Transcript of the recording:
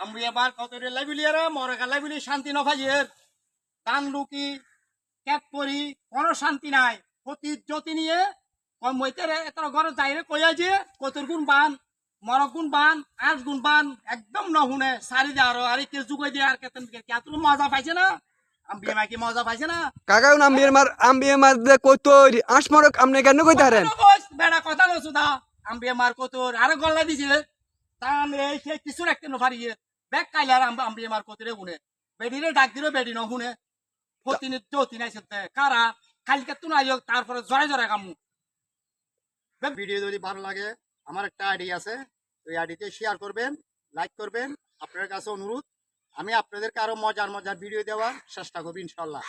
আমি এবার কত লাইবিলিয়ারে মরকা লাইবিলি শান্তি নফাইয়ের দান লুকি ক্যাপ করি কোনো শান্তি নাই প্রতি জ্যোতি নিয়ে মইতে এত ঘরে যাইরে কইয়া যে কতর গুণ বান মরক গুণ বান 8 গুণ বান একদম নহুনে সারি দে আর কে যুগাই দিয়ে আর কেতন কে তুই মজা পাইছে না আমি বিয়ে কি মজা পাইছে না কাকা আম্বিয়ে মার দে কত আসমরক আমনে কেন কইতে হারেন বেড়া কথা নছু দা আমি মার কতর আরে গল্লা দিছে তান এই সে কিছু রাখতে ন পারিয়ে ব্যাগ কাইলার আমি মার কতরে গুনে বেডিরে ডাক দিলে বেডি ন হুনে ফতিনে জ্যোতি নাই সত্যি কারা কালকে তুই আইও তারপরে জয় জয় কামু ভিডিও যদি ভালো লাগে আমার একটা আইডি আছে ওই আইডিতে শেয়ার করবেন লাইক করবেন আপনাদের কাছে অনুরোধ আমি আপনাদেরকে আরো মজার মজার ভিডিও দেওয়ার চেষ্টা করব ইনশাআল্লাহ।